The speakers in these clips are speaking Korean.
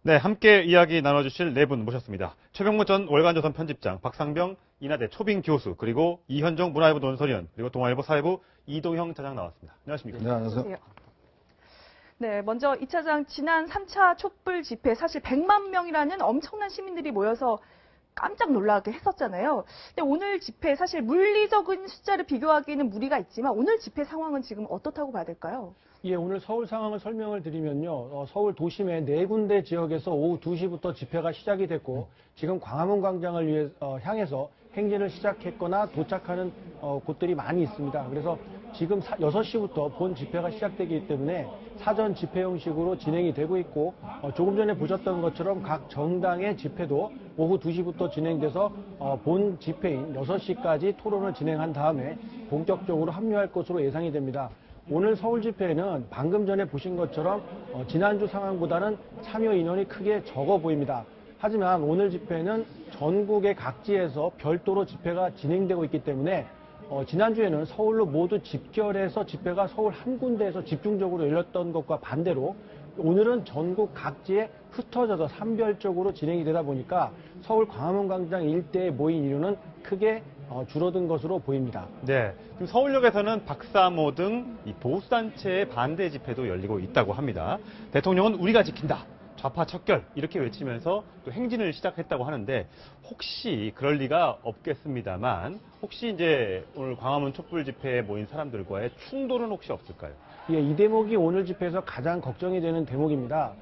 네, 함께 이야기 나눠주실 네 분 모셨습니다. 최병무 전 월간조선 편집장, 박상병 인하대 초빙 교수, 그리고 이현정 문화일보 논설위원, 그리고 동아일보 사회부 이동형 차장 나왔습니다. 안녕하십니까? 네, 안녕하세요. 네, 먼저 이 차장, 지난 3차 촛불 집회 사실 100만 명이라는 엄청난 시민들이 모여서 깜짝 놀라게 했었잖아요. 근데 오늘 집회 사실 물리적인 숫자를 비교하기에는 무리가 있지만 오늘 집회 상황은 지금 어떻다고 봐야 될까요? 예, 오늘 서울 상황을 설명을 드리면요. 서울 도심의 네 군데 지역에서 오후 2시부터 집회가 시작이 됐고 지금 광화문 광장을 향해서 행진을 시작했거나 도착하는 곳들이 많이 있습니다. 그래서 지금 6시부터 본 집회가 시작되기 때문에 사전 집회 형식으로 진행이 되고 있고 조금 전에 보셨던 것처럼 각 정당의 집회도 오후 2시부터 진행돼서 본 집회인 6시까지 토론을 진행한 다음에 본격적으로 합류할 것으로 예상이 됩니다. 오늘 서울 집회는 방금 전에 보신 것처럼 지난주 상황보다는 참여 인원이 크게 적어 보입니다. 하지만 오늘 집회는 전국의 각지에서 별도로 집회가 진행되고 있기 때문에 지난주에는 서울로 모두 집결해서 집회가 서울 한 군데에서 집중적으로 열렸던 것과 반대로 오늘은 전국 각지에 흩어져서 산별적으로 진행이 되다 보니까 서울 광화문 광장 일대에 모인 인원은 크게 줄어든 것으로 보입니다. 네, 지금 서울역에서는 박사모 등 이 보수단체의 반대 집회도 열리고 있다고 합니다. 대통령은 우리가 지킨다, 좌파 척결 이렇게 외치면서 또 행진을 시작했다고 하는데 혹시 그럴 리가 없겠습니다만 혹시 이제 오늘 광화문 촛불 집회에 모인 사람들과의 충돌은 혹시 없을까요? 예, 이 대목이 오늘 집회에서 가장 걱정이 되는 대목입니다.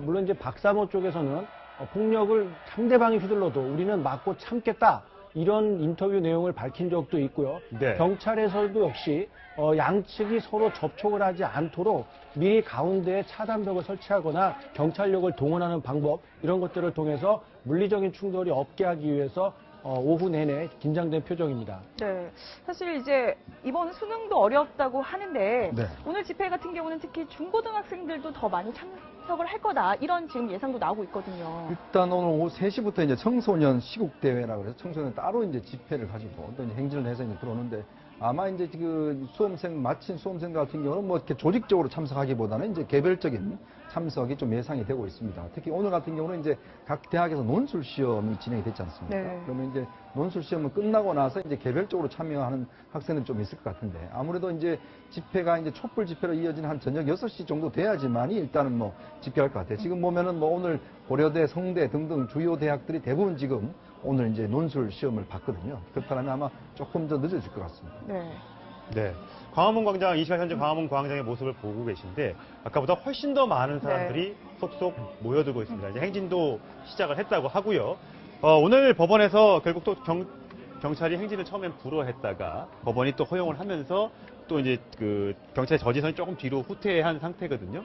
물론 이제 박사모 쪽에서는 폭력을 상대방이 휘둘러도 우리는 막고 참겠다. 이런 인터뷰 내용을 밝힌 적도 있고요. 네. 경찰에서도 역시 양측이 서로 접촉을 하지 않도록 미리 가운데에 차단벽을 설치하거나 경찰력을 동원하는 방법 이런 것들을 통해서 물리적인 충돌이 없게 하기 위해서 오후 내내 긴장된 표정입니다. 네, 사실 이제 이번 수능도 어렵다고 하는데 네. 오늘 집회 같은 경우는 특히 중고등학생들도 더 많이 참석을 할 거다 이런 지금 예상도 나오고 있거든요. 일단 오늘 오후 3시부터 이제 청소년 시국대회라고 해서 청소년 따로 이제 집회를 가지고 또 이제 행진을 해서 이제 들어오는데 아마 이제 그 수험생, 마친 수험생들 같은 경우는 뭐 이렇게 조직적으로 참석하기보다는 이제 개별적인 참석이 좀 예상이 되고 있습니다. 특히 오늘 같은 경우는 이제 각 대학에서 논술 시험이 진행이 됐지 않습니까? 네. 그러면 이제 논술 시험은 끝나고 나서 이제 개별적으로 참여하는 학생은 좀 있을 것 같은데 아무래도 이제 집회가 이제 촛불 집회로 이어지는 한 저녁 6시 정도 돼야지만이 일단은 뭐 집회할 것 같아요. 지금 보면은 뭐 오늘 고려대, 성대 등등 주요 대학들이 대부분 지금 오늘 이제 논술 시험을 봤거든요. 그렇다면 아마 조금 더 늦어질 것 같습니다. 네. 네, 광화문 광장, 이 시간 현재 광화문 광장의 모습을 보고 계신데 아까보다 훨씬 더 많은 사람들이 속속 모여들고 있습니다. 이제 행진도 시작을 했다고 하고요. 오늘 법원에서 결국 또 경찰이 행진을 처음엔 불허했다가 법원이 또 허용을 하면서 또 이제 그 경찰의 저지선이 조금 뒤로 후퇴한 상태거든요.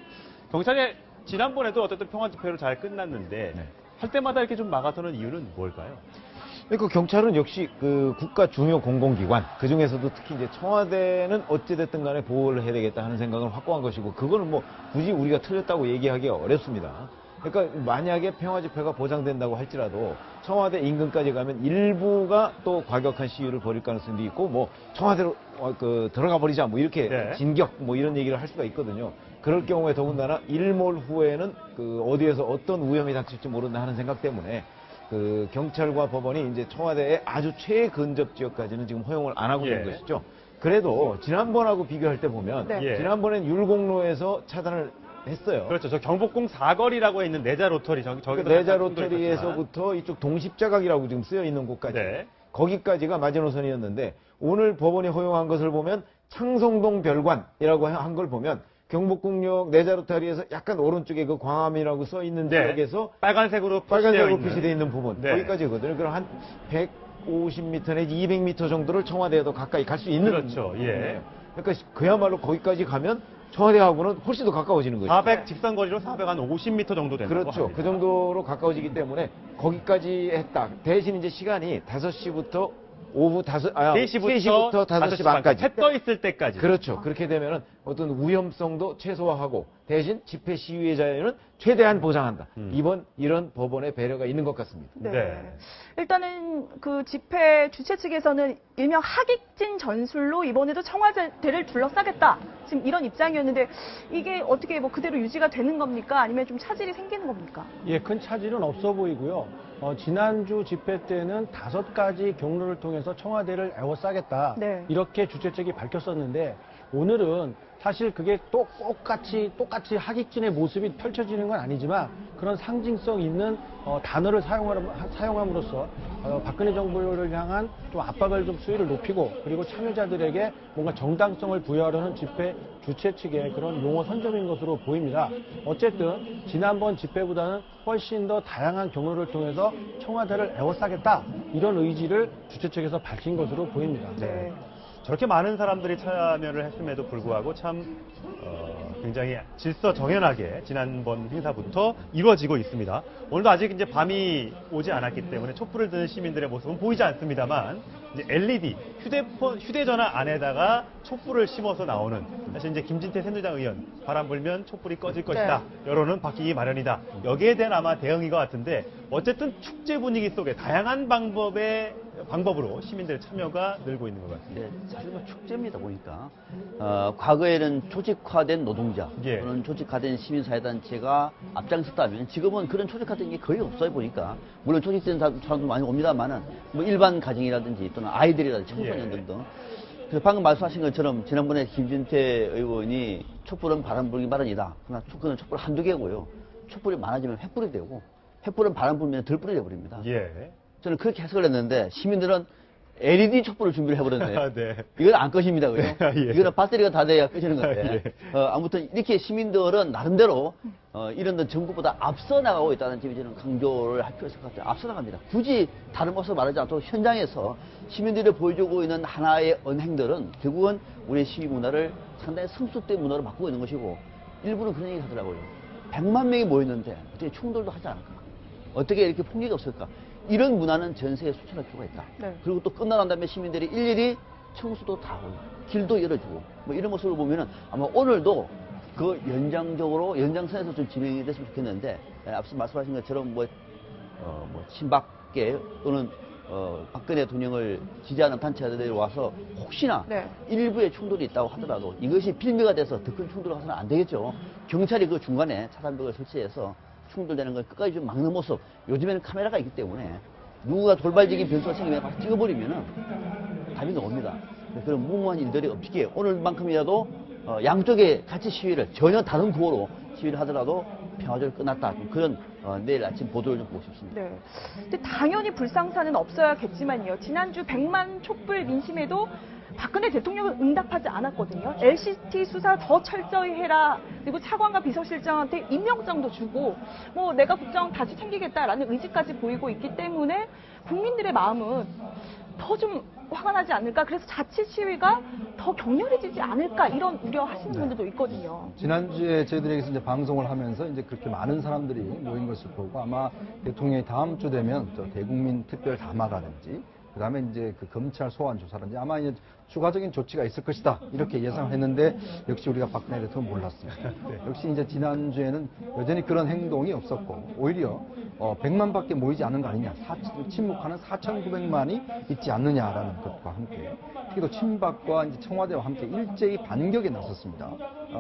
경찰이 지난번에도 어쨌든 평화 집회로 잘 끝났는데 네. 할 때마다 이렇게 좀 막아서는 이유는 뭘까요? 그 경찰은 역시 그 국가 중요 공공기관, 그 중에서도 특히 이제 청와대는 어찌됐든 간에 보호를 해야 되겠다 하는 생각을 확고한 것이고, 그거는 뭐 굳이 우리가 틀렸다고 얘기하기가 어렵습니다. 그러니까 만약에 평화 집회가 보장된다고 할지라도 청와대 인근까지 가면 일부가 또 과격한 시위를 벌일 가능성도 있고, 뭐 청와대로 들어가 버리자 뭐 이렇게 네. 진격 뭐 이런 얘기를 할 수가 있거든요. 그럴 경우에 더군다나 일몰 후에는 그 어디에서 어떤 위험이 닥칠지 모른다 하는 생각 때문에 그 경찰과 법원이 이제 청와대의 아주 최근접 지역까지는 지금 허용을 안 하고 있는 것이죠. 그래도 지난번하고 비교할 때 보면 네. 지난번엔 율곡로에서 차단을 했어요. 그렇죠. 저 경복궁 사거리라고 있는 내자 로터리 저기서 내자 로터리에서부터 이쪽 동십자각이라고 지금 쓰여 있는 곳까지 네. 거기까지가 마지노선이었는데 오늘 법원이 허용한 것을 보면 창성동 별관이라고 한 걸 보면 경복궁역 내자 로터리에서 약간 오른쪽에 그 광화문이라고 써 있는 지역에서 빨간색으로 표시되어 있는 부분 네. 거기까지거든요. 그럼 한 150m 내지 200m 정도를 청와대에도 가까이 갈 수 있는 그렇죠. 예. 그러니까 그야말로 거기까지 가면 청와대하고는 훨씬 더 가까워지는 거죠. 400 직선거리로 450m 정도 된다고 그렇죠. 합니다. 그 정도로 가까워지기 때문에 거기까지 했다. 대신 이제 시간이 5시부터 오후 3시부터 5시 반까지. 해 떠 있을 때까지. 그렇죠. 그렇게 되면은 어떤 위험성도 최소화하고 대신 집회 시위의 자유는 최대한 보장한다. 이런 법원의 배려가 있는 것 같습니다. 네. 네. 일단은 그 집회 주최 측에서는 일명 하객진 전술로 이번에도 청와대를 둘러싸겠다. 지금 이런 입장이었는데 이게 어떻게 뭐 그대로 유지가 되는 겁니까? 아니면 좀 차질이 생기는 겁니까? 예, 큰 차질은 없어 보이고요. 지난주 집회 때는 5가지 경로를 통해서 청와대를 에워싸겠다. 네. 이렇게 주최 측이 밝혔었는데 오늘은 사실 그게 똑같이 하객진의 모습이 펼쳐지는 건 아니지만 그런 상징성 있는 단어를 사용함으로써 박근혜 정부를 향한 좀 압박을 좀 수위를 높이고 그리고 참여자들에게 뭔가 정당성을 부여하려는 집회 주최 측의 그런 용어 선점인 것으로 보입니다. 어쨌든 지난번 집회보다는 훨씬 더 다양한 경로를 통해서 청와대를 에워싸겠다 이런 의지를 주최 측에서 밝힌 것으로 보입니다. 네. 저렇게 많은 사람들이 참여를 했음에도 불구하고 참 굉장히 질서정연하게 지난번 행사부터 이루어지고 있습니다. 오늘도 아직 이제 밤이 오지 않았기 때문에 촛불을 드는 시민들의 모습은 보이지 않습니다만 이제 LED 휴대전화 안에다가 촛불을 심어서 나오는 사실 이제 김진태 새누리당 의원 바람 불면 촛불이 꺼질 것이다. 여론은 바뀌기 마련이다. 여기에 대한 아마 대응인 것 같은데 어쨌든 축제 분위기 속에 다양한 방법으로 시민들의 참여가 늘고 있는 것 같습니다. 네, 사실 뭐 축제입니다 보니까 과거에는 조직화된 노동자 예. 또는 조직화된 시민사회단체가 앞장섰다면 지금은 그런 조직화된 게 거의 없어요 보니까 물론 조직된 사람도 많이 옵니다만은 뭐 일반 가정이라든지 또는 아이들이라든지 청소년들 예. 등 그래서 방금 말씀하신 것처럼 지난번에 김진태 의원이 촛불은 바람 불기 마련이다. 그러나 그는 촛불 한두 개고요. 촛불이 많아지면 횃불이 되고 횃불은 바람 불면 들불이 되어버립니다. 예. 저는 그렇게 해석을 했는데 시민들은 LED 촛불을 준비를 해버렸네요. 네. 이건 안 꺼집니다, 그죠? 예. 이거는 배터리가 다 돼야 꺼지는 건데. 예. 아무튼 이렇게 시민들은 나름대로 이런 데 정부보다 앞서 나가고 있다는 점이 저는 강조를 할 필요가 있을 것 같아요. 앞서 나갑니다. 굳이 다른 모습을 말하지 않도록 현장에서 시민들이 보여주고 있는 하나의 언행들은 결국은 우리의 시위 문화를 상당히 성숙된 문화로 바꾸고 있는 것이고 일부는 그런 얘기 하더라고요. 100만 명이 모였는데 어떻게 충돌도 하지 않을까? 어떻게 이렇게 폭력이 없을까? 이런 문화는 전 세계에 수출할 필요가 있다. 네. 그리고 또 끝나난 다음에 시민들이 일일이 청소도 다 하고 길도 열어주고 뭐 이런 모습을 보면은 아마 오늘도 그 연장선에서 좀 진행이 됐으면 좋겠는데 앞서 말씀하신 것처럼 뭐 친박계 또는 박근혜 대통령을 지지하는 단체들이 와서 혹시나 네. 일부의 충돌이 있다고 하더라도 이것이 빌미가 돼서 더 큰 충돌을 가서는 안 되겠죠. 경찰이 그 중간에 차단벽을 설치해서 충돌되는 걸 끝까지 좀 막는 모습. 요즘에는 카메라가 있기 때문에 누구가 돌발적인 변수가 생기면 막 찍어버리면은 답이 나옵니다. 그런 무모한 일들이 없기에 오늘만큼이라도 양쪽에 같이 시위를 전혀 다른 구호로 시위를 하더라도 평화적으로 끝났다. 좀 그런 내일 아침 보도를 좀 보고 싶습니다. 네. 근데 당연히 불상사는 없어야겠지만요. 지난주 100만 촛불 민심에도 박근혜 대통령은 응답하지 않았거든요. LCT 수사 더 철저히 해라. 그리고 차관과 비서실장한테 임명장도 주고 뭐 내가 국정 다시 챙기겠다라는 의지까지 보이고 있기 때문에 국민들의 마음은 더 좀 화가 나지 않을까. 그래서 자칫 시위가 더 격렬해지지 않을까 이런 우려하시는 분들도 있거든요. 지난주에 저희들이 여기서 이제 방송을 하면서 이제 그렇게 많은 사람들이 모인 것을 보고 아마 대통령이 다음 주 되면 또 대국민 특별 담화라든지 그다음에 이제 그 검찰 소환 조사라든지 아마 이제 추가적인 조치가 있을 것이다 이렇게 예상을 했는데 역시 우리가 박근혜 대통령 몰랐습니다. 역시 이제 지난주에는 여전히 그런 행동이 없었고 오히려 100만밖에 모이지 않은 거 아니냐, 침묵하는 4,900만이 있지 않느냐라는 것과 함께 특히 또 친박과 이제 청와대와 함께 일제히 반격에 나섰습니다.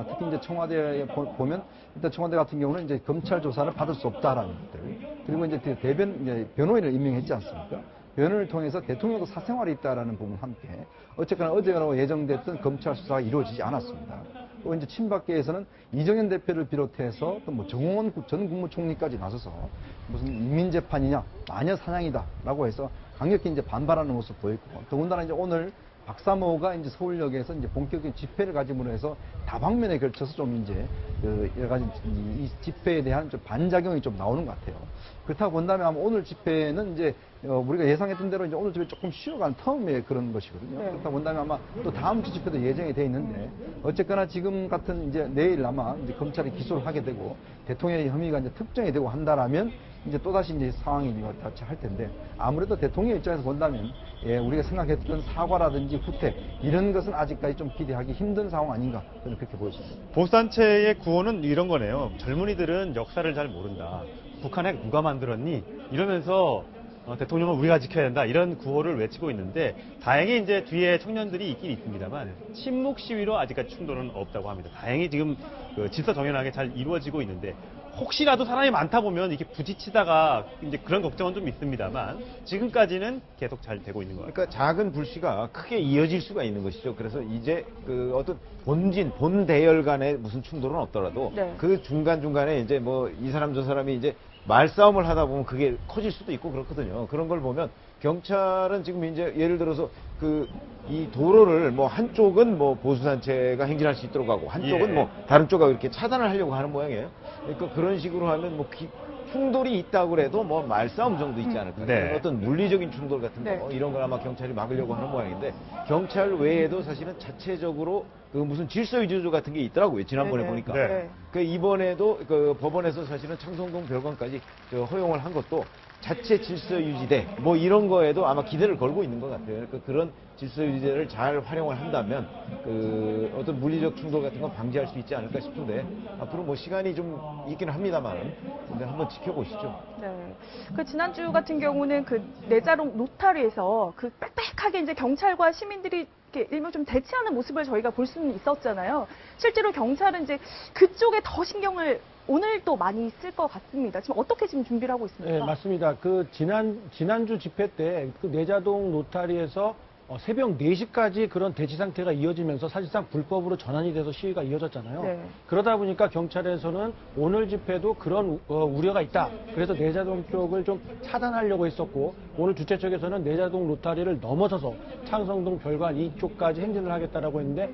특히 이제 청와대에 보면 일단 청와대 같은 경우는 이제 검찰 조사를 받을 수 없다라는 것들 그리고 이제 변호인을 임명했지 않습니까? 변호를 통해서 대통령도 사생활이 있다라는 부분과 함께 어쨌거나 어제로 예정됐던 검찰 수사가 이루어지지 않았습니다. 또 이제 친박계에서는 이정현 대표를 비롯해서 또 뭐 정홍원 전 국무총리까지 나서서 무슨 인민재판이냐 마녀 사냥이다라고 해서 강력히 이제 반발하는 모습 보였고 더군다나 이제 오늘 박사모가 이제 서울역에서 이제 본격적인 집회를 가짐으로 해서 다방면에 걸쳐서 좀 이제 여러 가지 이 집회에 대한 좀 반작용이 좀 나오는 것 같아요. 그렇다고 본다면 아마 오늘 집회는 이제 우리가 예상했던 대로 이제 오늘 집회 조금 쉬어간 텀에 그런 것이거든요. 네. 그렇다고 본다면 아마 또 다음 주 집회도 예정이 돼 있는데 어쨌거나 지금 같은 이제 내일 아마 이제 검찰이 기소를 하게 되고 대통령의 혐의가 이제 특정이 되고 한다라면 이제 또다시 이제 상황이 같이 할 텐데 아무래도 대통령 입장에서 본다면 우리가 생각했던 사과라든지 후퇴 이런 것은 아직까지 좀 기대하기 힘든 상황 아닌가 저는 그렇게 보여집니다. 보수단체의 구호는 이런 거네요. 젊은이들은 역사를 잘 모른다. 북한 핵 누가 만들었니? 이러면서 대통령은 우리가 지켜야 된다. 이런 구호를 외치고 있는데 다행히 이제 뒤에 청년들이 있긴 있습니다만 침묵 시위로 아직까지 충돌은 없다고 합니다. 다행히 지금 그 질서 정연하게 잘 이루어지고 있는데 혹시라도 사람이 많다 보면 이렇게 부딪히다가 이제 그런 걱정은 좀 있습니다만 지금까지는 계속 잘 되고 있는 것 같아요. 그러니까 작은 불씨가 크게 이어질 수가 있는 것이죠. 그래서 이제 그 어떤 본 대열 간의 무슨 충돌은 없더라도 네. 그 중간중간에 이제 뭐 이 사람 저 사람이 이제 말싸움을 하다 보면 그게 커질 수도 있고 그렇거든요. 그런 걸 보면 경찰은 지금 이제 예를 들어서 그 이 도로를 뭐 한쪽은 뭐 보수단체가 행진할 수 있도록 하고 한쪽은 예. 뭐 다른 쪽하고 이렇게 차단을 하려고 하는 모양이에요. 그러니까 그런 식으로 하면 뭐 충돌이 있다고 그래도 뭐 말싸움 정도 있지 않을까. 네. 어떤 물리적인 충돌 같은 거 네. 이런 걸 아마 경찰이 막으려고 하는 모양인데 경찰 외에도 사실은 자체적으로 그 무슨 질서 유지조 같은 게 있더라고요. 지난번에 네, 네. 보니까. 네. 그 이번에도 그 법원에서 사실은 창성동 별관까지 허용을 한 것도 자체 질서 유지대 뭐 이런 거에도 아마 기대를 걸고 있는 것 같아요. 그러니까 그런 질서 유지대를 잘 활용을 한다면 그 어떤 물리적 충돌 같은 건 방지할 수 있지 않을까 싶은데 앞으로 뭐 시간이 좀 있긴 합니다만 근데 한번 지켜보시죠. 네. 그 지난주 같은 경우는 그 내자동 노타리에서 그 빽빽하게 이제 경찰과 시민들이 이렇게 일명 좀 대치하는 모습을 저희가 볼 수는 있었잖아요. 실제로 경찰은 이제 그쪽에 더 신경을 오늘 또 많이 쓸 것 같습니다. 지금 어떻게 지금 준비를 하고 있습니까? 네, 맞습니다. 그 지난주 집회 때 그 내자동 노타리에서 새벽 4시까지 그런 대치 상태가 이어지면서 사실상 불법으로 전환이 돼서 시위가 이어졌잖아요. 네. 그러다 보니까 경찰에서는 오늘 집회도 그런 우려가 있다. 그래서 내자동 쪽을 좀 차단하려고 했었고 오늘 주최 측에서는 내자동 노타리를 넘어서서 창성동 별관 이쪽까지 행진을 하겠다라고 했는데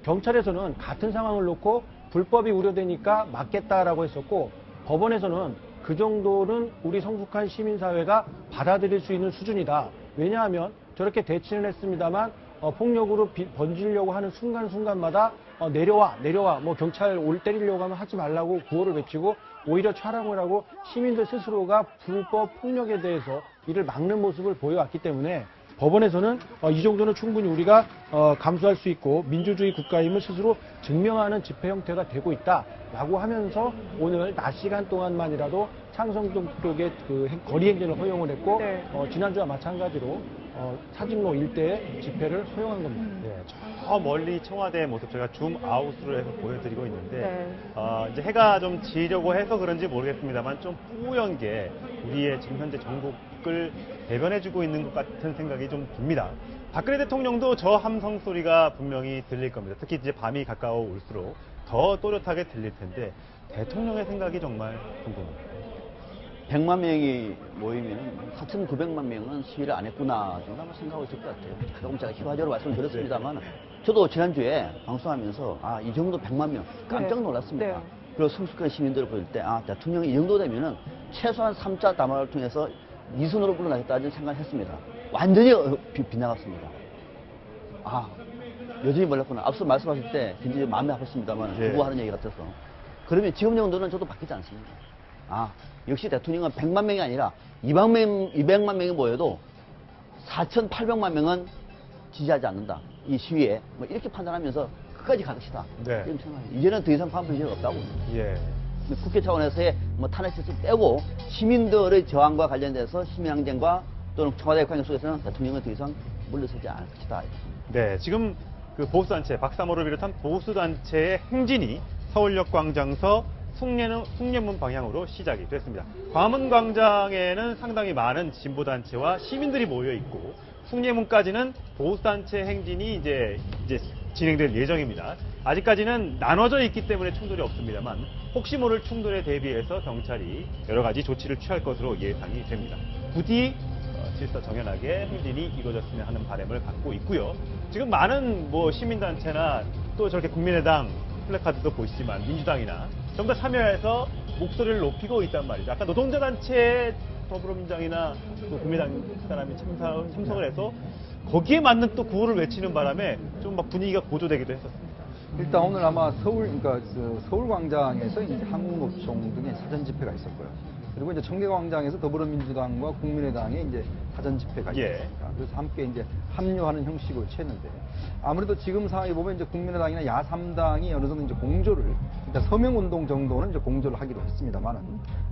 경찰에서는 같은 상황을 놓고 불법이 우려되니까 막겠다라고 했었고 법원에서는 그 정도는 우리 성숙한 시민사회가 받아들일 수 있는 수준이다. 왜냐하면 저렇게 대치는 했습니다만 폭력으로 번지려고 하는 순간순간마다 내려와 뭐 경찰 때리려고 하면 하지 말라고 구호를 외치고 오히려 촬영을 하고 시민들 스스로가 불법 폭력에 대해서 이를 막는 모습을 보여왔기 때문에 법원에서는 이 정도는 충분히 우리가 감수할 수 있고 민주주의 국가임을 스스로 증명하는 집회 형태가 되고 있다라고 하면서 오늘 낮 시간 동안만이라도 창성동 쪽에 그 거리 행진을 허용을 했고 네. 지난주와 마찬가지로 사직로 일대에 집회를 허용한 겁니다. 네, 저 멀리 청와대의 모습 저희가 줌 아웃으로 해서 보여드리고 있는데 네. 이제 해가 좀 지려고 해서 그런지 모르겠습니다만 좀 뿌연 게 우리의 지금 현재 전국을 대변해주고 있는 것 같은 생각이 좀 듭니다. 박근혜 대통령도 저 함성 소리가 분명히 들릴 겁니다. 특히 이제 밤이 가까워 올수록 더 또렷하게 들릴 텐데 대통령의 생각이 정말 궁금합니다. 100만 명이 모이면 4,900만 명은 시위를 안 했구나 정도 아마 생각하고 있을 것 같아요. 조금 제가 희화적으로 말씀드렸습니다만 저도 지난주에 방송하면서 이 정도 100만 명 깜짝 놀랐습니다. 네. 그리고 성숙한 시민들을 볼 때 대통령이 이 정도 되면은 최소한 3차 담화를 통해서 이순으로 물러나겠다는 생각을 했습니다. 완전히 빗나갔습니다. 여전히 몰랐구나. 앞서 말씀하실 때 굉장히 마음이 아팠습니다만 예. 두고하는 얘기 같아서. 그러면 지금 정도는 저도 바뀌지 않습니다. 역시 대통령은 100만 명이 아니라 200만 명이 모여도 4,800만 명은 지지하지 않는다. 이 시위에. 뭐 이렇게 판단하면서 끝까지 갈 것이다. 네. 이런 생각입니다. 이제는 더 이상 반복이 없다고. 예. 국회 차원에서의 탄핵措置 빼고 시민들의 저항과 관련돼서 시민항쟁과 또는 청와대 관계 속에서는 대통령은 더 이상 물러서지 않을 것이다. 네, 지금 그 보수단체, 박사모를 비롯한 보수단체의 행진이 서울역 광장서 숭례문 방향으로 시작이 됐습니다. 광화문 광장에는 상당히 많은 진보단체와 시민들이 모여 있고 숭례문까지는 보수단체 행진이 이제 진행될 예정입니다. 아직까지는 나눠져 있기 때문에 충돌이 없습니다만 혹시 모를 충돌에 대비해서 경찰이 여러 가지 조치를 취할 것으로 예상이 됩니다. 부디 질서 정연하게 행진이 이루어졌으면 하는 바람을 갖고 있고요. 지금 많은 시민단체나 또 저렇게 국민의당 플래카드도 보시지만 민주당이나 전부 다 참여해서 목소리를 높이고 있단 말이죠. 아까 노동자단체 더불어민주당이나 또 국민의당 사람이 참석을 해서 거기에 맞는 또 구호를 외치는 바람에 좀 막 분위기가 고조되기도 했었습니다. 일단 오늘 아마 서울광장에서 이제 한국노총 등의 사전 집회가 있었고요. 그리고 이제 청계광장에서 더불어민주당과 국민의당의 이제 사전 집회가 예. 있었습니다. 그래서 함께 이제 합류하는 형식으로 취했는데 아무래도 지금 상황에 보면 이제 국민의당이나 야3당이 어느 정도 이제 공조를 일단 서명운동 정도는 이제 공조를 하기로 했습니다만은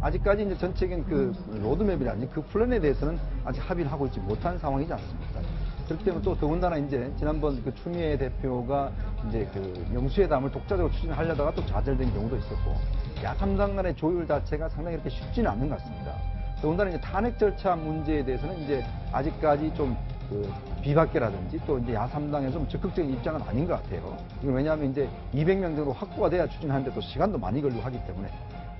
아직까지 이제 전체적인 그 로드맵이라든지 그 플랜에 대해서는 아직 합의를 하고 있지 못한 상황이지 않습니까? 그렇기 때문에 또 더군다나 이제 지난번 그 추미애 대표가 이제 그 영수회담을 독자적으로 추진하려다가 또 좌절된 경우도 있었고 야3당 간의 조율 자체가 상당히 이렇게 쉽지는 않는 것 같습니다. 더군다나 이제 탄핵 절차 문제에 대해서는 이제 아직까지 좀 그 비박계라든지 또 이제 야3당에서 좀 적극적인 입장은 아닌 것 같아요. 이건 왜냐하면 이제 200명 정도 확보가 돼야 추진하는데 또 시간도 많이 걸리고 하기 때문에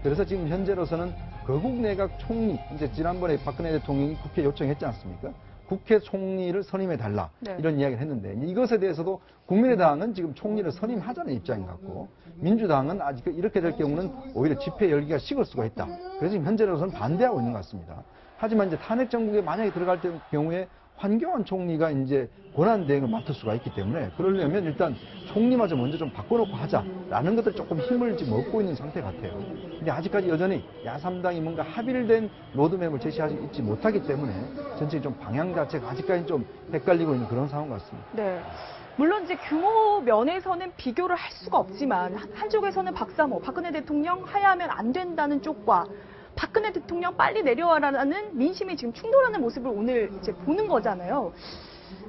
그래서 지금 현재로서는 거국 내각 총리 이제 지난번에 박근혜 대통령이 국회 요청했지 않습니까? 국회 총리를 선임해달라 네. 이런 이야기를 했는데 이것에 대해서도 국민의당은 지금 총리를 선임하자는 입장인 것 같고 민주당은 아직 이렇게 될 경우는 오히려 집회 열기가 식을 수가 있다. 그래서 지금 현재로서는 반대하고 있는 것 같습니다. 하지만 이제 탄핵 정국에 만약에 들어갈 경우에 황교안 총리가 이제 권한 대행을 맡을 수가 있기 때문에 그러려면 일단 총리마저 먼저 좀 바꿔놓고 하자라는 것들 조금 힘을 지금 얻고 있는 상태 같아요. 근데 아직까지 여전히 야3당이 뭔가 합의를 된 로드맵을 제시하지 있지 못하기 때문에 전체 좀 방향 자체가 아직까지 좀 헷갈리고 있는 그런 상황 같습니다. 네. 물론 이제 규모 면에서는 비교를 할 수가 없지만 한쪽에서는 박근혜 대통령 하야하면 안 된다는 쪽과 박근혜 대통령 빨리 내려와라는 민심이 지금 충돌하는 모습을 오늘 이제 보는 거잖아요.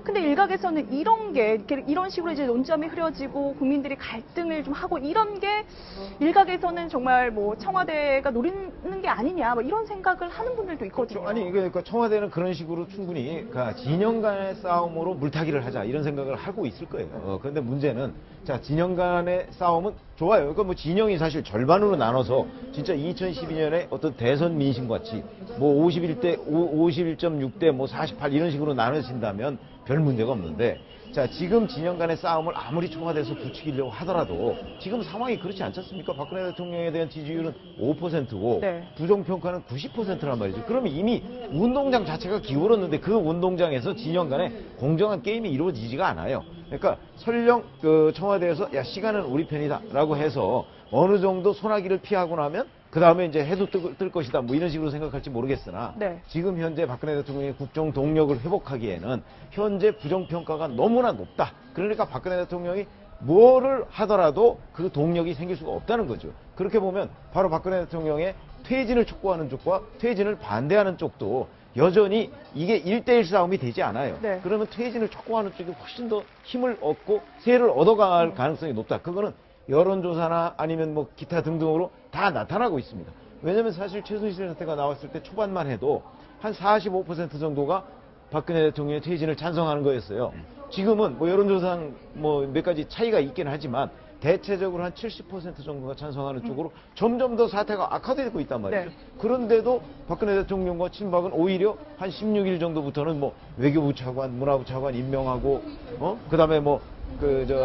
근데 일각에서는 이런 식으로 이제 논점이 흐려지고 국민들이 갈등을 좀 하고 이런 게 일각에서는 정말 뭐 청와대가 노리는 게 아니냐 뭐 이런 생각을 하는 분들도 있거든요. 아니 그러니까 청와대는 그런 식으로 충분히 그러니까 진영 간의 싸움으로 물타기를 하자 이런 생각을 하고 있을 거예요. 그런데 문제는 자 진영 간의 싸움은 좋아요. 그러니까 뭐 진영이 사실 절반으로 나눠서 진짜 2012년에 어떤 대선 민심 같이 뭐 51.6대 뭐 48 이런 식으로 나눠진다면 별 문제가 없는데 자 지금 진영 간의 싸움을 아무리 청와대에서 부추기려고 하더라도 지금 상황이 그렇지 않지 않습니까? 박근혜 대통령에 대한 지지율은 5%고 네. 부정평가는 90%란 말이죠. 그러면 이미 운동장 자체가 기울었는데 그 운동장에서 진영 간에 공정한 게임이 이루어지지가 않아요. 그러니까 설령 그 청와대에서 야 시간은 우리 편이다라고 해서 어느 정도 소나기를 피하고 나면 그 다음에 이제 해도 뜰 것이다 뭐 이런 식으로 생각할지 모르겠으나 네. 지금 현재 박근혜 대통령의 국정 동력을 회복하기에는 현재 부정평가가 너무나 높다. 그러니까 박근혜 대통령이 뭐를 하더라도 그 동력이 생길 수가 없다는 거죠. 그렇게 보면 바로 박근혜 대통령의 퇴진을 촉구하는 쪽과 퇴진을 반대하는 쪽도 여전히 이게 1대1 싸움이 되지 않아요. 네. 그러면 퇴진을 촉구하는 쪽이 훨씬 더 힘을 얻고 세를 얻어갈 가능성이 높다. 그거는 여론조사나 아니면 뭐 기타 등등으로 다 나타나고 있습니다. 왜냐면 사실 최순실 사태가 나왔을 때 초반만 해도 한 45% 정도가 박근혜 대통령의 퇴진을 찬성하는 거였어요. 지금은 뭐 여론조사상 뭐 몇 가지 차이가 있긴 하지만 대체적으로 한 70% 정도가 찬성하는 쪽으로 점점 더 사태가 악화되고 있단 말이죠. 네. 그런데도 박근혜 대통령과 친박은 오히려 한 16일 정도부터는 뭐 외교부 차관, 문화부 차관 임명하고 그다음에 뭐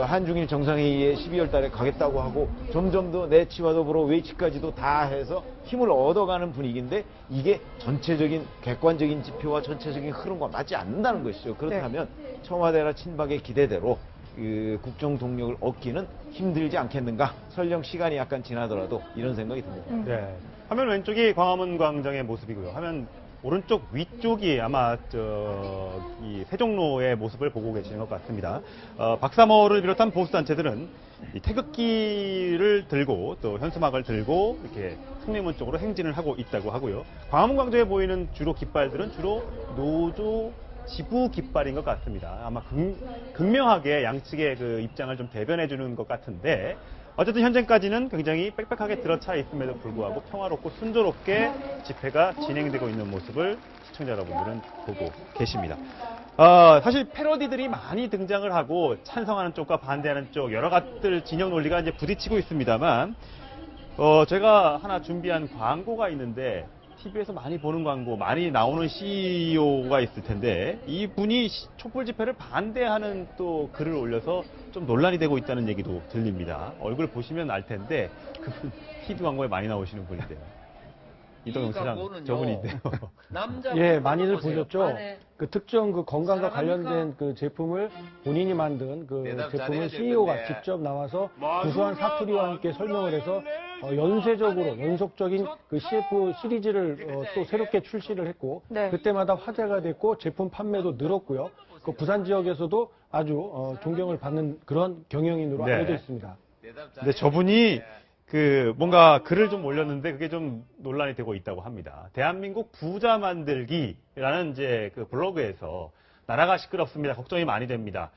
한중일 정상회의에 12월 달에 가겠다고 하고 점점 더 내치와 더불어 외치까지도 다 해서 힘을 얻어가는 분위기인데 이게 전체적인 객관적인 지표와 전체적인 흐름과 맞지 않는다는 것이죠. 그렇다면 청와대나 친박의 기대대로 그 국정 동력을 얻기는 힘들지 않겠는가? 설령 시간이 약간 지나더라도 이런 생각이 듭니다. 네. 화면 왼쪽이 광화문 광장의 모습이고요. 화면 오른쪽 위쪽이 아마 이 세종로의 모습을 보고 계시는 것 같습니다. 박사모를 비롯한 보수단체들은 이 태극기를 들고 또 현수막을 들고 이렇게 승리문 쪽으로 행진을 하고 있다고 하고요. 광화문 광장에 보이는 주로 깃발들은 주로 노조 지부 깃발인 것 같습니다. 아마 극명하게 양측의 그 입장을 좀 대변해 주는 것 같은데 어쨌든 현재까지는 굉장히 빽빽하게 들어차 있음에도 불구하고 평화롭고 순조롭게 집회가 진행되고 있는 모습을 시청자 여러분들은 보고 계십니다. 사실 패러디들이 많이 등장을 하고 찬성하는 쪽과 반대하는 쪽 여러 가지 진영 논리가 이제 부딪히고 있습니다만 제가 하나 준비한 광고가 있는데 TV에서 많이 보는 광고, 많이 나오는 CEO가 있을 텐데 이분이 촛불 집회를 반대하는 또 글을 올려서 좀 논란이 되고 있다는 얘기도 들립니다. 얼굴 보시면 알 텐데 그분 TV 광고에 많이 나오시는 분인데요. 이동영 씨랑 저분인데요. 예, 많이들 보셨죠? 그 특정 그 건강과 관련된 그 제품을 본인이 만든 그 제품을 CEO가 직접 나와서 구수한 사투리와 함께 설명을 해서 연속적인 그 CF 시리즈를 또 새롭게 출시를 했고 네. 그때마다 화제가 됐고 제품 판매도 늘었고요. 그 부산 지역에서도 아주 존경을 받는 그런 경영인으로 네. 알려져 있습니다. 근데 저분이 그 뭔가 글을 좀 올렸는데 그게 좀 논란이 되고 있다고 합니다. 대한민국 부자 만들기라는 이제 그 블로그에서 나라가 시끄럽습니다. 걱정이 많이 됩니다.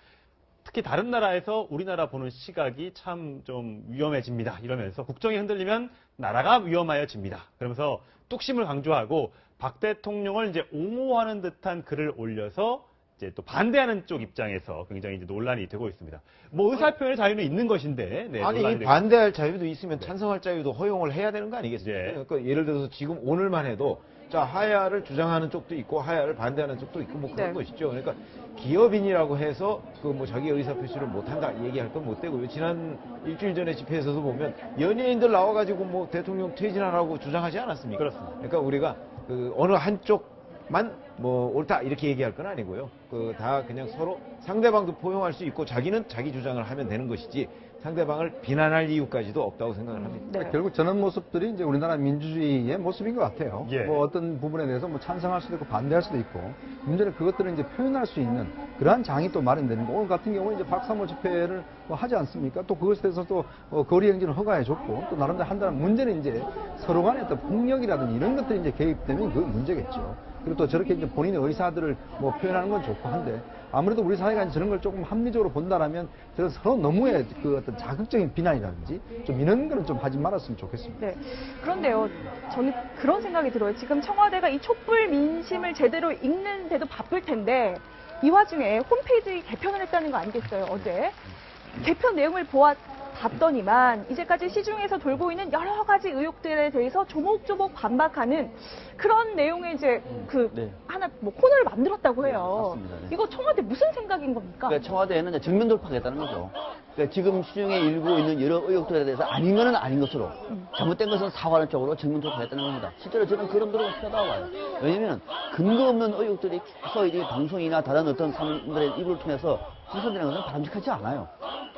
특히 다른 나라에서 우리나라 보는 시각이 참 좀 위험해집니다. 이러면서 국정이 흔들리면 나라가 위험해집니다. 그러면서 뚝심을 강조하고 박 대통령을 이제 옹호하는 듯한 글을 올려서 이제 또 반대하는 쪽 입장에서 굉장히 이제 논란이 되고 있습니다. 뭐 의사표현의 자유는 있는 것인데, 네, 아니, 논란이 이 되고 반대할 자유도 있으면 네. 찬성할 자유도 허용을 해야 되는 거 아니겠습니까? 네. 그러니까 예를 들어서 지금 오늘만 해도 자, 하야를 주장하는 쪽도 있고 하야를 반대하는 쪽도 있고 뭐 그런 네. 것이죠. 그러니까 기업인이라고 해서 그 뭐 자기 의사 표시를 못 한다 얘기할 건 못 되고요. 지난 일주일 전에 집회에서도 보면 연예인들 나와 가지고 뭐 대통령 퇴진하라고 주장하지 않았습니까? 그렇습니다. 그러니까 우리가 그 어느 한쪽만 뭐 옳다 이렇게 얘기할 건 아니고요. 그 다 그냥 서로 상대방도 포용할 수 있고 자기는 자기 주장을 하면 되는 것이지 상대방을 비난할 이유까지도 없다고 생각을 합니다. 네. 결국 저런 모습들이 이제 우리나라 민주주의의 모습인 것 같아요. 예. 뭐 어떤 부분에 대해서 뭐 찬성할 수도 있고 반대할 수도 있고 문제는 그것들을 이제 표현할 수 있는 그러한 장이 또 마련되는 거. 오늘 같은 경우는 이제 박사모 집회를 뭐 하지 않습니까? 또 그것에 대해서 또 거리 행진을 허가해줬고 또 나름대로 한다는 문제는 이제 서로 간의 어떤 폭력이라든지 이런 것들이 이제 개입되면 그건 문제겠죠. 그리고 또 저렇게 이제 본인의 의사들을 뭐 표현하는 건 좋고 한데 아무래도 우리 사회가 저런 걸 조금 합리적으로 본다라면 저는 서로 너무의 그 어떤 자극적인 비난이라든지 좀 이런 거는 좀 하지 말았으면 좋겠습니다. 네. 그런데요, 저는 그런 생각이 들어요. 지금 청와대가 이 촛불 민심을 제대로 읽는데도 바쁠 텐데 이 와중에 홈페이지 개편을 했다는 거 아니겠어요, 어제? 개편 내용을 봤더니만 이제까지 시중에서 돌고 있는 여러 가지 의혹들에 대해서 조목조목 반박하는 그런 내용의 이제 네. 하나 뭐 코너를 만들었다고 해요. 맞습니다. 네. 이거 청와대 무슨 생각인 겁니까? 그러니까 청와대는 이제 정면 돌파하겠다는 거죠. 그러니까 지금 시중에 일고 있는 여러 의혹들에 대해서 아닌 거는 아닌 것으로 잘못된 것은 사과하는 쪽으로 정면 돌파하겠다는 겁니다. 실제로 저는 그런 노력을 펴다가 와요. 왜냐하면 근거 없는 의혹들이 계속 이 방송이나 다른 어떤 사람들의 입을 통해서 후손되는 것은 바람직하지 않아요.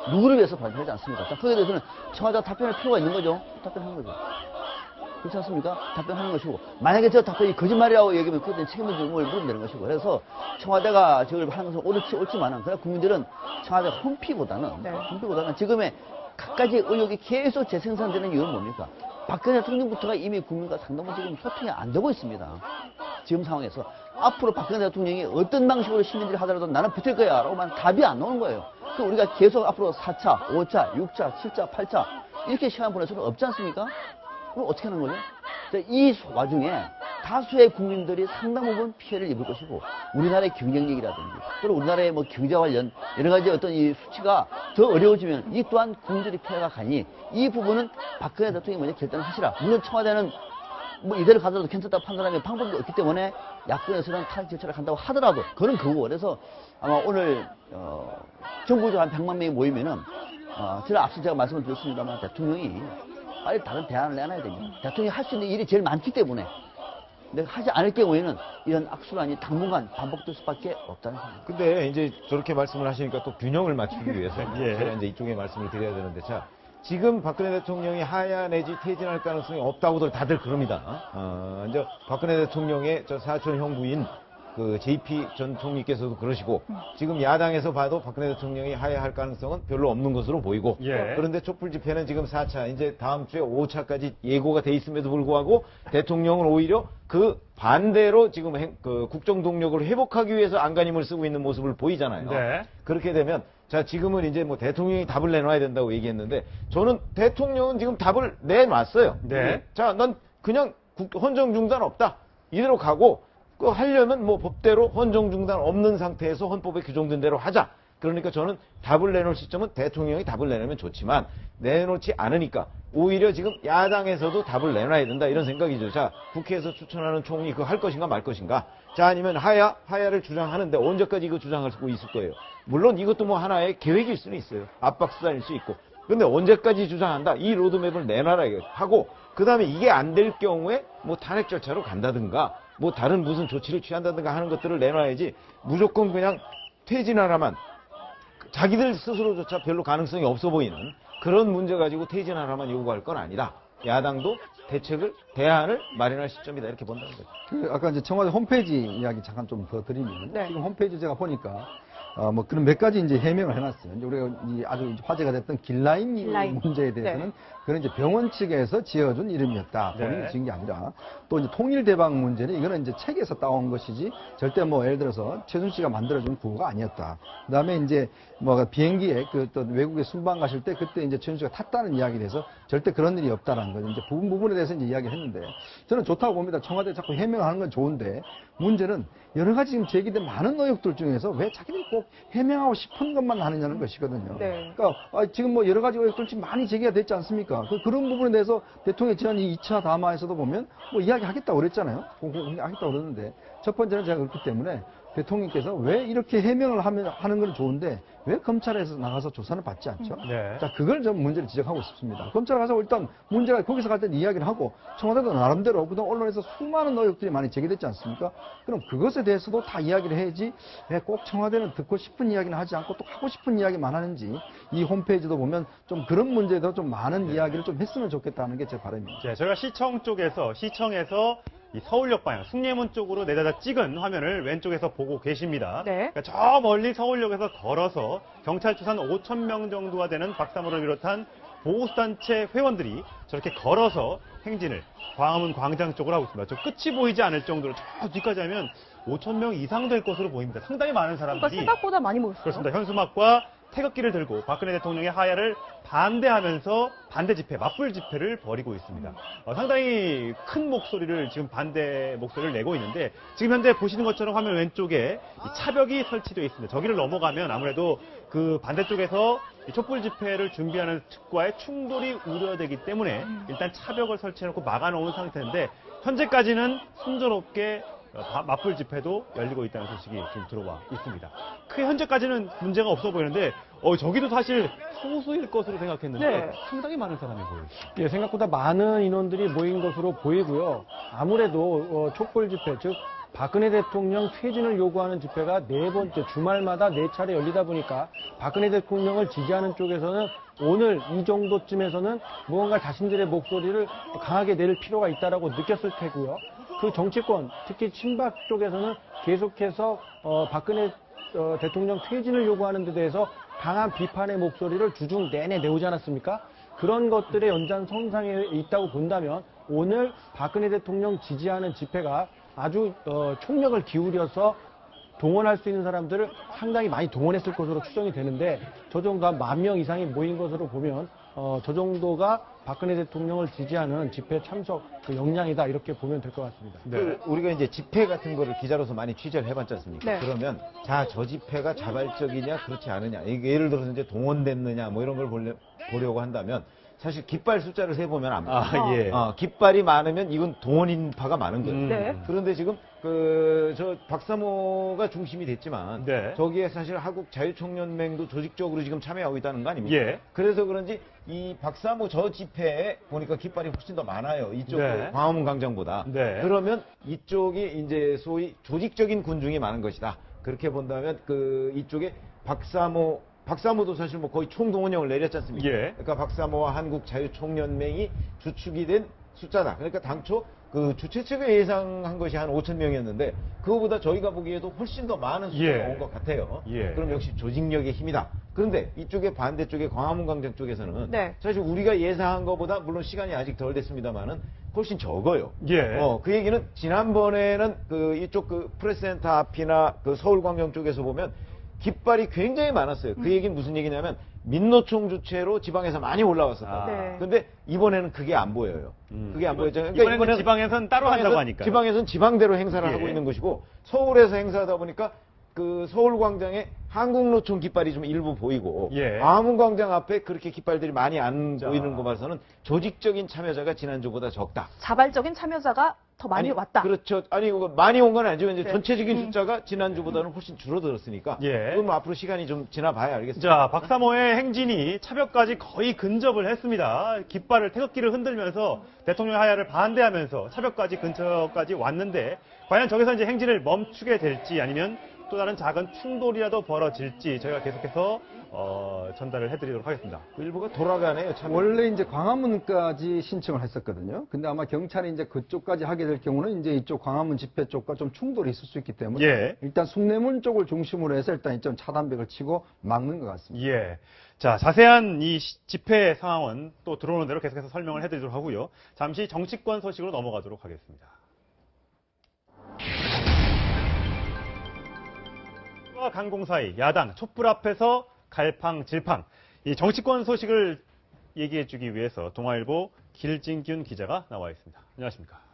누구를 위해서 바람직하지 않습니까? 자, 거기에 대해서는 청와대가 답변할 필요가 있는 거죠. 답변하는 거죠. 그렇지 않습니까? 답변하는 것이고 만약에 저 답변이 거짓말이라고 얘기하면 그때 책임을 지고 물으면 되는 것이고 그래서 청와대가 저걸 하는 것은 옳지만은 그러나 국민들은 청와대 홈피보다는 네. 지금의 갖가지 의혹이 계속 재생산되는 이유는 뭡니까? 박근혜 대통령부터가 이미 국민과 상당히 지금 소통이 안 되고 있습니다. 지금 상황에서 앞으로 박근혜 대통령이 어떤 방식으로 시민들이 하더라도 나는 버틸 거야 라고만 답이 안 나오는 거예요. 그 우리가 계속 앞으로 4차, 5차, 6차, 7차, 8차 이렇게 시간 보낼 수는 없지 않습니까? 그럼 어떻게 하는 거죠? 이 와중에 다수의 국민들이 상당 부분 피해를 입을 것이고 우리나라의 경쟁력이라든지 또는 우리나라의 뭐 경제와 관련 여러 가지 어떤 이 수치가 더 어려워지면 이 또한 국민들이 피해가 가니 이 부분은 박근혜 대통령이 먼저 결단을 하시라. 물론 청와대는 뭐 이대로 가더라도 괜찮다고 판단하는 방법도 없기 때문에 야권에서는 탈 절차를 한다고 하더라도 그건 그거고 그래서 아마 오늘 정부적 한 100만 명이 모이면은 저는 앞서 제가 말씀을 드렸습니다만 대통령이 빨리 다른 대안을 내놔야 됩니다. 대통령이 할 수 있는 일이 제일 많기 때문에 근데 하지 않을 경우에는 이런 악순환이 당분간 반복될 수밖에 없다는 생각입니다. 근데 이제 저렇게 말씀을 하시니까 또 균형을 맞추기 위해서 예. 제가 이제 이쪽에 말씀을 드려야 되는데 자 지금 박근혜 대통령이 하야 내지 퇴진할 가능성이 없다고들 다들 그럽니다. 이제 박근혜 대통령의 저 사촌 형부인 그 JP 전 총리께서도 그러시고 지금 야당에서 봐도 박근혜 대통령이 하야할 가능성은 별로 없는 것으로 보이고 예. 그런데 촛불 집회는 지금 4차 이제 다음 주에 5차까지 예고가 돼 있음에도 불구하고 대통령은 오히려 그 반대로 지금 그 국정 동력을 회복하기 위해서 안간힘을 쓰고 있는 모습을 보이잖아요. 네. 그렇게 되면 자 지금은 이제 뭐 대통령이 답을 내놔야 된다고 얘기했는데 저는 대통령은 지금 답을 내놨어요. 네. 자 난 그냥 헌정 중단 없다 이대로 가고 그 하려면 뭐 법대로 헌정 중단 없는 상태에서 헌법에 규정된 대로 하자. 그러니까 저는 답을 내놓을 시점은 대통령이 답을 내놓으면 좋지만 내놓지 않으니까 오히려 지금 야당에서도 답을 내놔야 된다 이런 생각이죠. 자 국회에서 추천하는 총리 그거 할 것인가 말 것인가. 자 아니면 하야를 주장하는데 언제까지 이거 주장하고 있을 거예요. 물론 이것도 뭐 하나의 계획일 수는 있어요. 압박 수단일 수 있고. 근데 언제까지 주장한다 이 로드맵을 내놔라 하고 그 다음에 이게 안 될 경우에 뭐 탄핵 절차로 간다든가 뭐 다른 무슨 조치를 취한다든가 하는 것들을 내놔야지 무조건 그냥 퇴진하라만 자기들 스스로조차 별로 가능성이 없어 보이는 그런 문제 가지고 퇴진하라만 요구할 건 아니다. 야당도 대안을 마련할 시점이다 이렇게 본다는 거죠. 아까 이제 청와대 홈페이지 이야기 잠깐 좀 더 드리면 네. 지금 홈페이지 제가 보니까 뭐 그런 몇 가지 이제 해명을 해놨어요. 이제 우리가 아주 이제 화제가 됐던 길라임 길라임. 문제에 대해서는 네. 그건 이제 병원 측에서 지어준 이름이었다. 본인이 네. 지은 게 아니라 또 이제 통일대방 문제는 이거는 이제 책에서 따온 것이지 절대 뭐 예를 들어서 최순실가 만들어준 구호가 아니었다. 그다음에 이제 뭐 비행기에 그 또 외국에 순방 가실 때 그때 이제 최순실가 탔다는 이야기에 대해서 절대 그런 일이 없다라는 거죠. 이제 부분에 대해서 이제 이야기를 했는데 저는 좋다고 봅니다. 청와대 자꾸 해명하는 건 좋은데 문제는 여러 가지 지금 제기된 많은 의혹들 중에서 왜 자기들이 꼭 해명하고 싶은 것만 하느냐는 것이거든요. 네. 그러니까 지금 뭐 여러 가지 의혹들 지금 많이 제기가 됐지 않습니까? 그런 부분에 대해서 대통령이 지난 이 2차 담화에서도 보면 뭐 이야기하겠다고 그랬잖아요. 공개하겠다고 그랬는데 첫 번째는 제가 그렇기 때문에 대통령께서 왜 이렇게 해명을 하는 건 좋은데 왜 검찰에서 나가서 조사를 받지 않죠? 네. 자, 그걸 좀 문제를 지적하고 싶습니다. 검찰 가서 일단 문제가 거기서 갈 때 이야기를 하고 청와대도 나름대로 그동안 언론에서 수많은 의혹들이 많이 제기됐지 않습니까? 그럼 그것에 대해서도 다 이야기를 해야지 왜 꼭 청와대는 듣고 싶은 이야기는 하지 않고 또 하고 싶은 이야기만 하는지 이 홈페이지도 보면 좀 그런 문제에 대해서 좀 많은 이야기를 좀 했으면 좋겠다는 게 제 바람입니다. 네, 저희가 시청에서 이 서울역 방향, 숭례문 쪽으로 내다다 찍은 화면을 왼쪽에서 보고 계십니다. 네. 그러니까 저 멀리 서울역에서 걸어서 경찰 추산 5,000명 정도가 되는 박사모를 비롯한 보호단체 회원들이 저렇게 걸어서 행진을 광화문 광장 쪽으로 하고 있습니다. 저 끝이 보이지 않을 정도로 저 뒤까지 하면 5,000명 이상 될 것으로 보입니다. 상당히 많은 그러니까 사람들이 생각보다 많이 모였어요. 그렇습니다. 현수막과 태극기를 들고 박근혜 대통령의 하야를 반대하면서 반대 집회, 맞불 집회를 벌이고 있습니다. 상당히 큰 목소리를 지금 반대 목소리를 내고 있는데 지금 현재 보시는 것처럼 화면 왼쪽에 이 차벽이 설치되어 있습니다. 저기를 넘어가면 아무래도 그 반대쪽에서 이 촛불 집회를 준비하는 측과의 충돌이 우려되기 때문에 일단 차벽을 설치해놓고 막아놓은 상태인데 현재까지는 순조롭게 맞불 집회도 열리고 있다는 소식이 지금 들어와 있습니다. 크게 현재까지는 문제가 없어 보이는데 저기도 사실 소수일 것으로 생각했는데 네. 상당히 많은 사람이 보여요. 예, 생각보다 많은 인원들이 모인 것으로 보이고요. 아무래도 촛불 집회, 즉 박근혜 대통령 퇴진을 요구하는 집회가 네 번째 주말마다 4차례 열리다 보니까 박근혜 대통령을 지지하는 쪽에서는 오늘 이 정도쯤에서는 무언가 자신들의 목소리를 강하게 낼 필요가 있다라고 느꼈을 테고요. 그 정치권, 특히 친박 쪽에서는 계속해서 박근혜 대통령 퇴진을 요구하는 데 대해서 강한 비판의 목소리를 주중 내내 내오지 않았습니까? 그런 것들의 연장선상에 있다고 본다면 오늘 박근혜 대통령 지지하는 집회가 아주 총력을 기울여서 동원할 수 있는 사람들을 상당히 많이 동원했을 것으로 추정이 되는데 저 정도 한 10,000명 이상이 모인 것으로 보면 저 정도가 박근혜 대통령을 지지하는 집회 참석 그 역량이다 이렇게 보면 될 것 같습니다. 네. 우리가 이제 집회 같은 거를 기자로서 많이 취재를 해봤지 않습니까? 네. 그러면 저 집회가 자발적이냐 그렇지 않느냐 이게 예를 들어서 이제 동원됐느냐 뭐 이런 걸 보려고 한다면 사실 깃발 숫자를 세보면 압니다. 예. 깃발이 많으면 이건 동원 인파가 많은 거예요. 네. 그런데 지금 저 박사모가 중심이 됐지만 네. 저기에 사실 한국 자유총연맹도 조직적으로 지금 참여하고 있다는 거 아닙니까? 예. 그래서 그런지 이 박사모 저 집회에 보니까 깃발이 훨씬 더 많아요. 이쪽 네. 광화문 광장보다. 네. 그러면 이쪽이 이제 소위 조직적인 군중이 많은 것이다. 그렇게 본다면 이쪽에 박사모도 사실 뭐 거의 총동원령을 내렸지 않습니까? 예. 그러니까 박사모와 한국자유총연맹이 주축이 된 숫자다. 그러니까 당초 그 주최 측에 예상한 것이 한 5,000명이었는데 그거보다 저희가 보기에도 훨씬 더 많은 숫자가 예. 온 것 같아요. 예. 그럼 역시 조직력의 힘이다. 그런데 이쪽에 반대쪽에 광화문 광장 쪽에서는 네. 사실 우리가 예상한 것보다 물론 시간이 아직 덜 됐습니다만은 훨씬 적어요. 예. 그 얘기는 지난번에는 이쪽 프레스센터 앞이나 서울광장 쪽에서 보면 깃발이 굉장히 많았어요. 그 얘기는 무슨 얘기냐면 민노총 주최로 지방에서 많이 올라왔었다. 네. 근데 이번에는 그게 안 보여요. 그게 안 보였죠. 이번에는 지방에서는 따로 한다고 하니까. 지방에서는 지방대로 행사를 예. 하고 있는 것이고 서울에서 행사하다 보니까 서울광장에 한국노총 깃발이 좀 일부 보이고 예. 광화문광장 앞에 그렇게 깃발들이 많이 안 자. 보이는 거 봐서는 조직적인 참여자가 지난주보다 적다. 자발적인 참여자가 더 많이 왔다. 그렇죠. 아니 많이 온 건 아니죠. 이제 네. 전체적인 숫자가 지난주보다는 훨씬 줄어들었으니까. 예. 그건 뭐 앞으로 시간이 좀 지나봐야 알겠습니다. 자, 박사모의 행진이 차벽까지 거의 근접을 했습니다. 깃발을 태극기를 흔들면서 대통령 하야를 반대하면서 차벽까지 근처까지 왔는데 과연 저기서 이제 행진을 멈추게 될지 아니면 또 다른 작은 충돌이라도 벌어질지 저희가 계속해서 전달을 해드리도록 하겠습니다. 그 일부가 돌아가네요. 참. 원래 이제 광화문까지 신청을 했었거든요. 근데 아마 경찰이 이제 그쪽까지 하게 될 경우는 이제 이쪽 광화문 집회 쪽과 좀 충돌이 있을 수 있기 때문에 예. 일단 숭례문 쪽을 중심으로 해서 일단 좀 차단벽을 치고 막는 것 같습니다. 예. 자, 자세한 이 집회 상황은 또 들어오는 대로 계속해서 설명을 해드리도록 하고요. 잠시 정치권 소식으로 넘어가도록 하겠습니다. 강공 사이 야당 촛불 앞에서 갈팡질팡. 이 정치권 소식을 얘기해주기 위해서 동아일보 길진균 기자가 나와 있습니다. 안녕하십니까?